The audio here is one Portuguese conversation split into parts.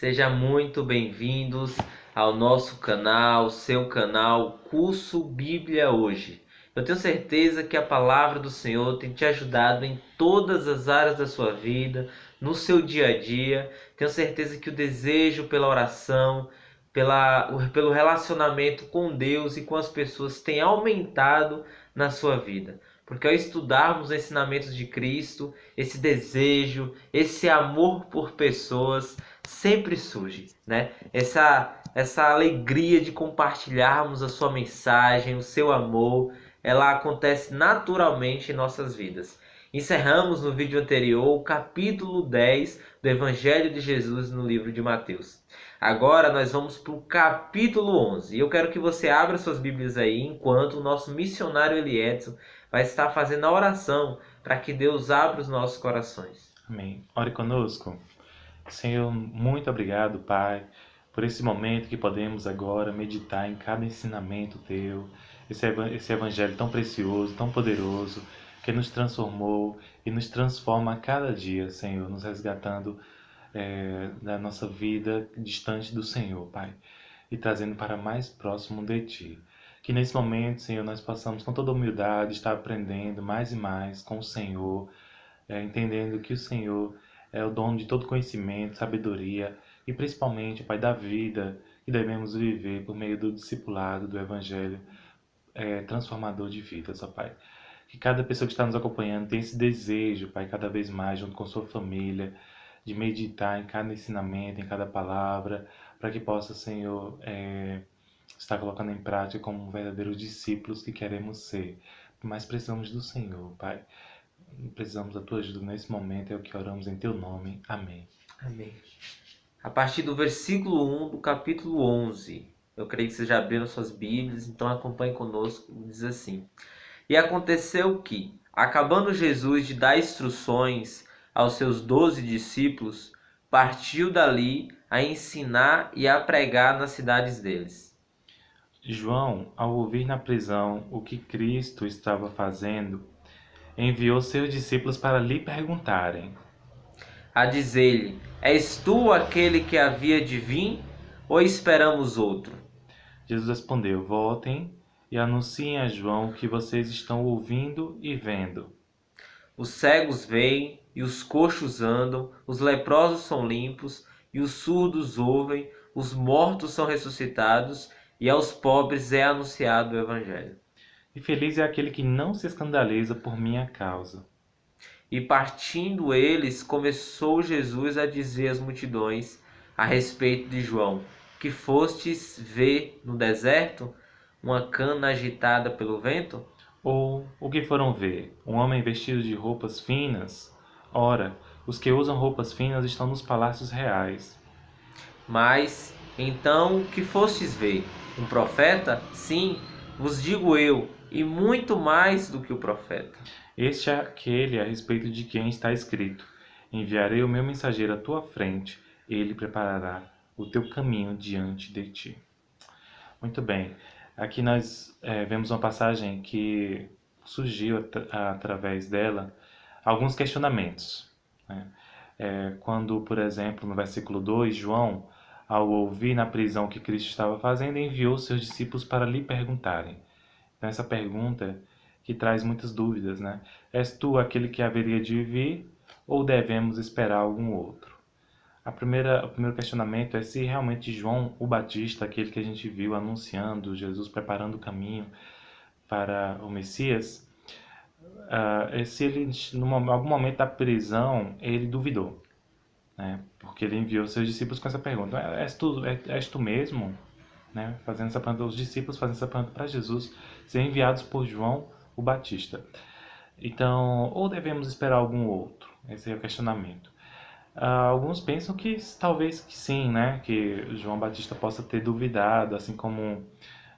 Seja muito bem-vindos ao nosso canal, seu canal Curso Bíblia Hoje. Eu tenho certeza que a palavra do Senhor tem te ajudado em todas as áreas da sua vida, no seu dia a dia. Tenho certeza que o desejo pela oração, pelo relacionamento com Deus e com as pessoas tem aumentado na sua vida. Porque ao estudarmos os ensinamentos de Cristo, esse desejo, esse amor por pessoas sempre surge, né? Essa alegria de compartilharmos a sua mensagem, o seu amor, ela acontece naturalmente em nossas vidas. Encerramos no vídeo anterior o capítulo 10 do Evangelho de Jesus no livro de Mateus. Agora nós vamos para o capítulo 11. E eu quero que você abra suas Bíblias aí, enquanto o nosso missionário Eliedson vai estar fazendo a oração para que Deus abra os nossos corações. Amém. Ore conosco. Senhor, muito obrigado, Pai, por esse momento que podemos agora meditar em cada ensinamento Teu, esse evangelho tão precioso, tão poderoso, que nos transformou e nos transforma a cada dia, Senhor, nos resgatando da nossa vida distante do Senhor, Pai, e trazendo para mais próximo de Ti. Que nesse momento, Senhor, nós possamos com toda humildade estar aprendendo mais e mais com o Senhor, entendendo que o Senhor é o dono de todo conhecimento, sabedoria e principalmente, Pai, da vida que devemos viver por meio do discipulado, do Evangelho transformador de vidas, ó Pai. Que cada pessoa que está nos acompanhando tenha esse desejo, Pai, cada vez mais, junto com sua família, de meditar em cada ensinamento, em cada palavra, para que possa, Senhor, estar colocando em prática como verdadeiros discípulos que queremos ser. Mas precisamos do Senhor, Pai. Precisamos da Tua ajuda nesse momento, é o que oramos em Teu nome. Amém. Amém. A partir do versículo 1 do capítulo 11. Eu creio que vocês já abriram suas Bíblias, então acompanhe conosco. Diz assim: E aconteceu que, acabando Jesus de dar instruções aos seus 12 discípulos, partiu dali a ensinar e a pregar nas cidades deles. João, ao ouvir na prisão o que Cristo estava fazendo, enviou seus discípulos para lhe perguntarem: A dizer-lhe: És tu aquele que havia de vir, ou esperamos outro? Jesus respondeu: Voltem e anunciem a João o que vocês estão ouvindo e vendo. Os cegos veem, e os coxos andam, os leprosos são limpos, e os surdos ouvem, os mortos são ressuscitados, e aos pobres é anunciado o Evangelho. E feliz é aquele que não se escandaliza por minha causa. E partindo eles, começou Jesus a dizer às multidões a respeito de João: Que fostes ver no deserto uma cana agitada pelo vento? Ou o que foram ver? Um homem vestido de roupas finas? Ora, os que usam roupas finas estão nos palácios reais. Mas então que fostes ver? Um profeta? Sim, vos digo eu, e muito mais do que o profeta. Este é aquele a respeito de quem está escrito: Enviarei o meu mensageiro à tua frente, ele preparará o teu caminho diante de ti. Muito bem, aqui nós vemos uma passagem que surgiu através dela alguns questionamentos, né? Quando, por exemplo, no versículo 2, João, ao ouvir na prisão o que Cristo estava fazendo, enviou seus discípulos para lhe perguntarem. Então, essa pergunta que traz muitas dúvidas, né? És tu aquele que haveria de vir ou devemos esperar algum outro? O primeiro questionamento é se realmente João o Batista, aquele que a gente viu anunciando Jesus, preparando o caminho para o Messias, se ele, em algum momento da prisão, ele duvidou, né? Porque ele enviou seus discípulos com essa pergunta: és tu mesmo? Né? Fazendo essa pergunta, os discípulos fazendo essa pergunta para Jesus, ser enviados por João o Batista. Então, ou devemos esperar algum outro? Esse é o questionamento. Alguns pensam que talvez que sim, né? Que João Batista possa ter duvidado, assim como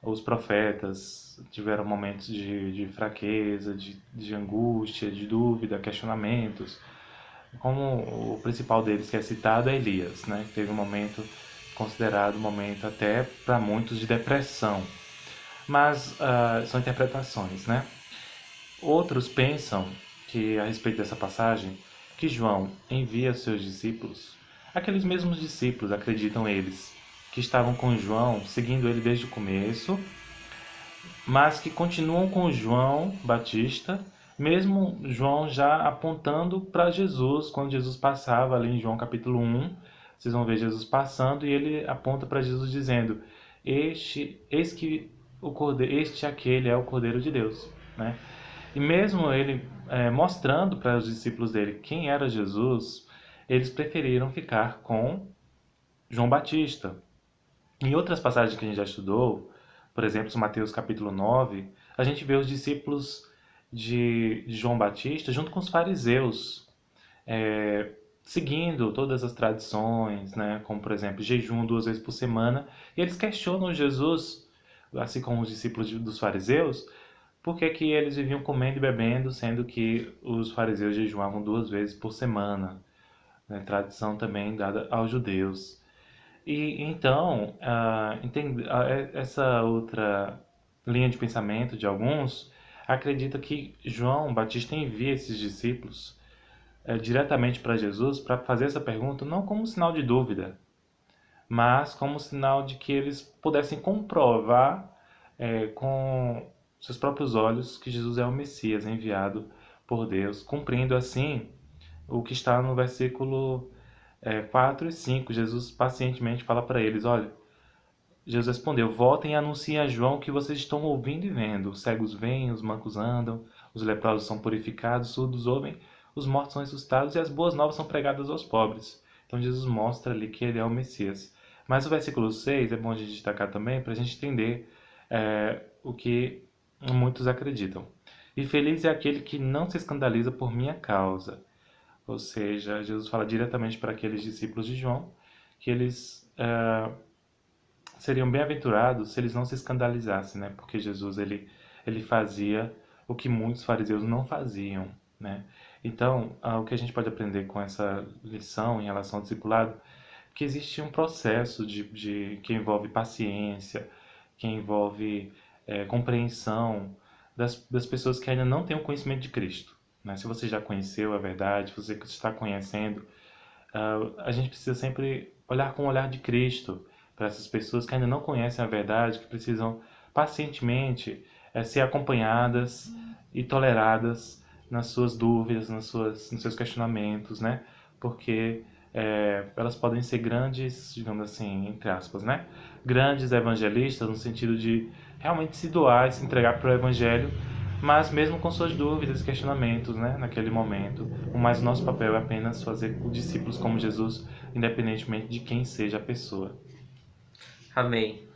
os profetas tiveram momentos de fraqueza, de angústia, de dúvida, questionamentos. Como o principal deles que é citado é Elias, né? Teve um momento considerado um momento até para muitos de depressão. Mas são interpretações, né? Outros pensam que, a respeito dessa passagem, que João envia seus discípulos Aqueles mesmos discípulos, acreditam eles, que estavam com João, seguindo ele desde o começo, mas que continuam com João Batista, mesmo João já apontando para Jesus, quando Jesus passava ali em João capítulo 1, vocês vão ver Jesus passando e ele aponta para Jesus dizendo: eis que o cordeiro, aquele é o Cordeiro de Deus, né? E mesmo ele mostrando para os discípulos dele quem era Jesus, eles preferiram ficar com João Batista. Em outras passagens que a gente já estudou, por exemplo, em Mateus capítulo 9, a gente vê os discípulos de João Batista junto com os fariseus, seguindo todas as tradições, né? Como, por exemplo, jejum 2 vezes por semana. E eles questionam Jesus, assim como os discípulos dos fariseus, por que que eles viviam comendo e bebendo, sendo que os fariseus jejuavam 2 vezes por semana, né? Tradição também dada aos judeus. E então, essa outra linha de pensamento de alguns acredita que João Batista envia esses discípulos diretamente para Jesus para fazer essa pergunta não como um sinal de dúvida, mas como um sinal de que eles pudessem comprovar com seus próprios olhos que Jesus é o Messias enviado por Deus, cumprindo assim o que está no versículo 4 e 5. Jesus pacientemente fala para eles: olha, Jesus respondeu: voltem e anunciem a João o que vocês estão ouvindo e vendo. Os cegos veem, os mancos andam, os leprosos são purificados, os surdos ouvem, os mortos são ressuscitados e as boas novas são pregadas aos pobres. Então Jesus mostra ali que ele é o Messias. Mas o versículo 6 é bom a gente destacar também para a gente entender o que muitos acreditam. E feliz é aquele que não se escandaliza por minha causa. Ou seja, Jesus fala diretamente para aqueles discípulos de João que eles seriam bem-aventurados se eles não se escandalizassem, né? Porque Jesus ele fazia o que muitos fariseus não faziam, né? Então, o que a gente pode aprender com essa lição em relação ao discipulado, que existe um processo que envolve paciência, que envolve compreensão das pessoas que ainda não têm o conhecimento de Cristo, né? Se você já conheceu a verdade, se você está conhecendo, a gente precisa sempre olhar com o olhar de Cristo para essas pessoas que ainda não conhecem a verdade, que precisam pacientemente ser acompanhadas e toleradas nas suas dúvidas, nos seus questionamentos, né? Porque elas podem ser grandes, digamos assim, entre aspas, né? Grandes evangelistas no sentido de realmente se doar e se entregar para o evangelho, mas mesmo com suas dúvidas e questionamentos, né, naquele momento. Mas o nosso papel é apenas fazer discípulos como Jesus, independentemente de quem seja a pessoa. Amém.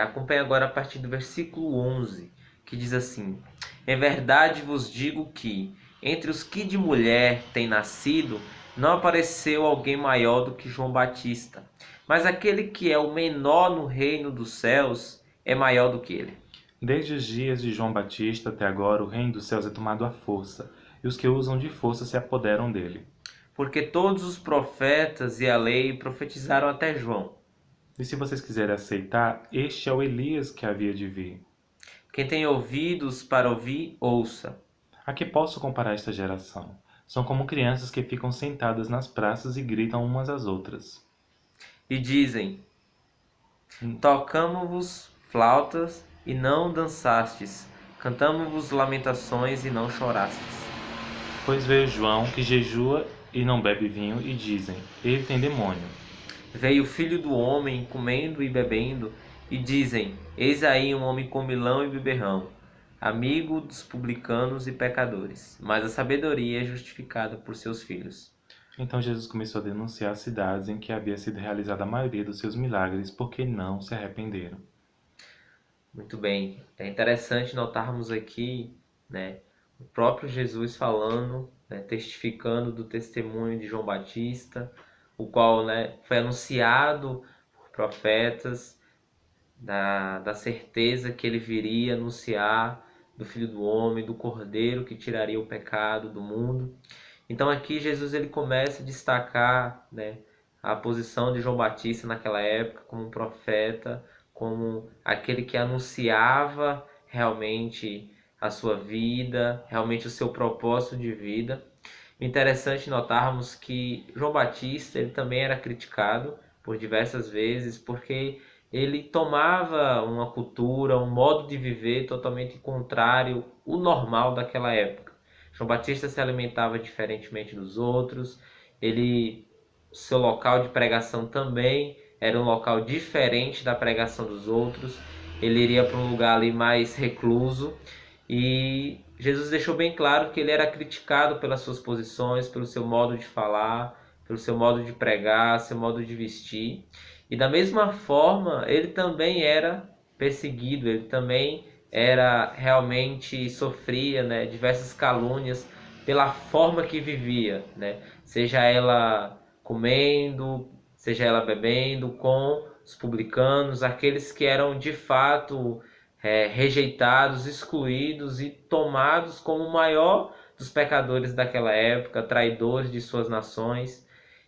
Acompanhe agora a partir do versículo 11, que diz assim: em verdade vos digo que, entre os que de mulher têm nascido, não apareceu alguém maior do que João Batista. Mas aquele que é o menor no reino dos céus é maior do que ele. Desde os dias de João Batista até agora, o reino dos céus é tomado à força, e os que usam de força se apoderam dele. Porque todos os profetas e a lei profetizaram até João. E se vocês quiserem aceitar, este é o Elias que havia de vir. Quem tem ouvidos para ouvir, ouça. A que posso comparar esta geração? São como crianças que ficam sentadas nas praças e gritam umas às outras. E dizem: tocamo-vos flautas e não dançastes, cantamo-vos lamentações e não chorastes. Pois veio João, que jejua e não bebe vinho, e dizem: ele tem demônio. Veio o filho do homem comendo e bebendo, e dizem: eis aí um homem comilão e beberrão, amigo dos publicanos e pecadores. Mas a sabedoria é justificada por seus filhos. Então Jesus começou a denunciar as cidades em que havia sido realizada a maioria dos seus milagres, porque não se arrependeram. Muito bem. É interessante notarmos aqui, né, o próprio Jesus falando, né, testificando do testemunho de João Batista, o qual, né, foi anunciado por profetas, da certeza que ele viria anunciar do Filho do Homem, do Cordeiro que tiraria o pecado do mundo. Então aqui Jesus ele começa a destacar, né, a posição de João Batista naquela época como um profeta, como aquele que anunciava realmente a sua vida, realmente o seu propósito de vida. O interessante notarmos que João Batista ele também era criticado por diversas vezes, porque ele tomava uma cultura, um modo de viver totalmente contrário ao normal daquela época. João Batista se alimentava diferentemente dos outros, seu local de pregação também era um local diferente da pregação dos outros. Ele iria para um lugar ali mais recluso e Jesus deixou bem claro que ele era criticado pelas suas posições, pelo seu modo de falar, pelo seu modo de pregar, seu modo de vestir. E da mesma forma, ele também era perseguido, ele também era realmente sofria, né, diversas calúnias pela forma que vivia, né? Seja ela comendo, seja ela bebendo com os publicanos, aqueles que eram de fato rejeitados, excluídos e tomados como o maior dos pecadores daquela época, traidores de suas nações.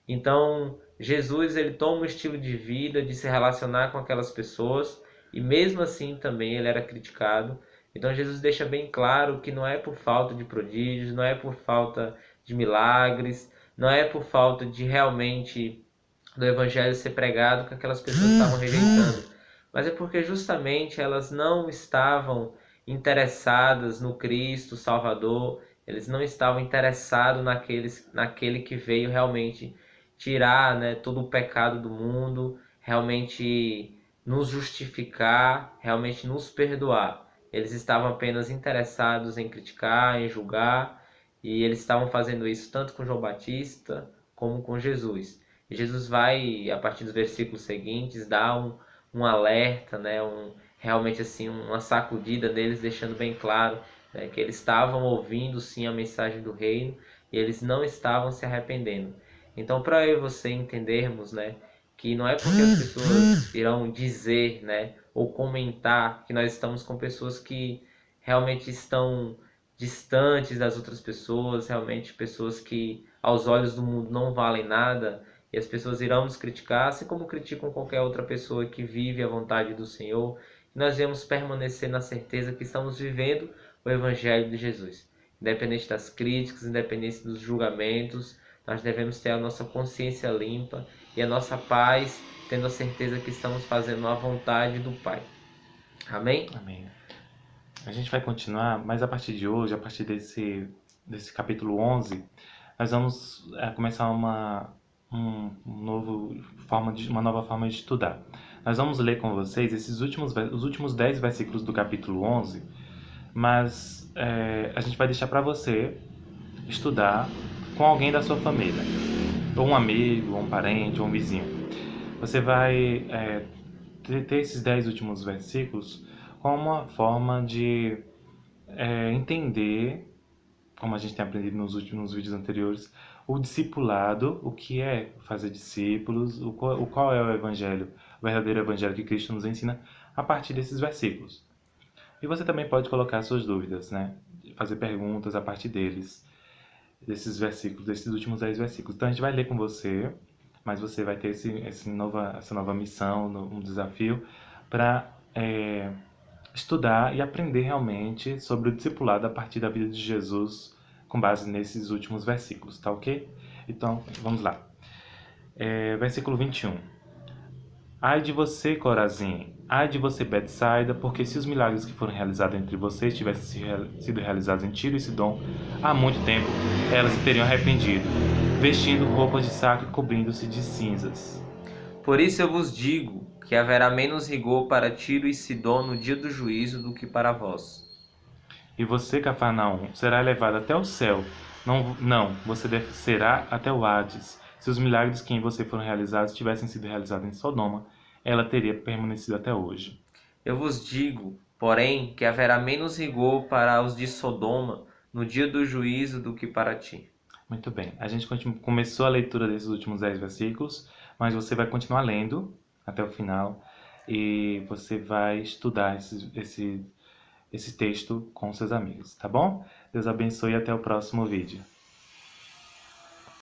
Então, Jesus ele toma um estilo de vida, de se relacionar com aquelas pessoas, e mesmo assim também ele era criticado. Então, Jesus deixa bem claro que não é por falta de prodígios, não é por falta de milagres, não é por falta de realmente do evangelho ser pregado que aquelas pessoas estavam rejeitando, mas é porque justamente elas não estavam interessadas no Cristo Salvador, eles não estavam interessados naquele que veio realmente tirar, né, todo o pecado do mundo, realmente nos justificar, realmente nos perdoar. Eles estavam apenas interessados em criticar, em julgar, e eles estavam fazendo isso tanto com João Batista como com Jesus. E Jesus vai, a partir dos versículos seguintes, dar um alerta, né, realmente assim, uma sacudida neles, deixando bem claro, né, que eles estavam ouvindo sim a mensagem do reino e eles não estavam se arrependendo. Então, para eu e você entendermos, né, que não é porque as pessoas irão dizer, né, ou comentar que nós estamos com pessoas que realmente estão distantes das outras pessoas, realmente pessoas que aos olhos do mundo não valem nada, e as pessoas irão nos criticar, assim como criticam qualquer outra pessoa que vive a vontade do Senhor. E nós devemos permanecer na certeza que estamos vivendo o Evangelho de Jesus. Independente das críticas, independente dos julgamentos, nós devemos ter a nossa consciência limpa e a nossa paz, tendo a certeza que estamos fazendo a vontade do Pai. Amém? Amém. A gente vai continuar, mas a partir de hoje, a partir desse capítulo 11, nós vamos começar uma nova forma de estudar. Nós vamos ler com vocês os últimos 10 versículos do capítulo 11, mas a gente vai deixar para você estudar com alguém da sua família, ou um amigo, ou um parente, ou um vizinho. Você vai ter esses 10 últimos versículos como uma forma de entender, como a gente tem aprendido nos últimos vídeos anteriores, o discipulado, o que é fazer discípulos, qual é o evangelho, o verdadeiro evangelho que Cristo nos ensina a partir desses versículos. E você também pode colocar suas dúvidas, né? Fazer perguntas a partir desses versículos, desses últimos 10 versículos. Então a gente vai ler com você, mas você vai ter essa nova missão, um desafio para estudar e aprender realmente sobre o discipulado a partir da vida de Jesus com base nesses últimos versículos, tá ok? Então, vamos lá. Versículo 21. Ai de você, Corazim, ai de você, Betsaida, porque se os milagres que foram realizados entre vocês tivessem sido realizados em Tiro e Sidom, há muito tempo elas se teriam arrependido, vestindo roupas de saco e cobrindo-se de cinzas. Por isso eu vos digo que haverá menos rigor para Tiro e Sidom no dia do juízo do que para vós. E você, Cafarnaum, será elevado até o céu. Não, você descerá até o Hades. Se os milagres que em você foram realizados tivessem sido realizados em Sodoma, ela teria permanecido até hoje. Eu vos digo, porém, que haverá menos rigor para os de Sodoma no dia do juízo do que para ti. Muito bem. A gente começou a leitura desses últimos 10 versículos, mas você vai continuar lendo até o final e você vai estudar esse texto com seus amigos, tá bom? Deus abençoe e até o próximo vídeo.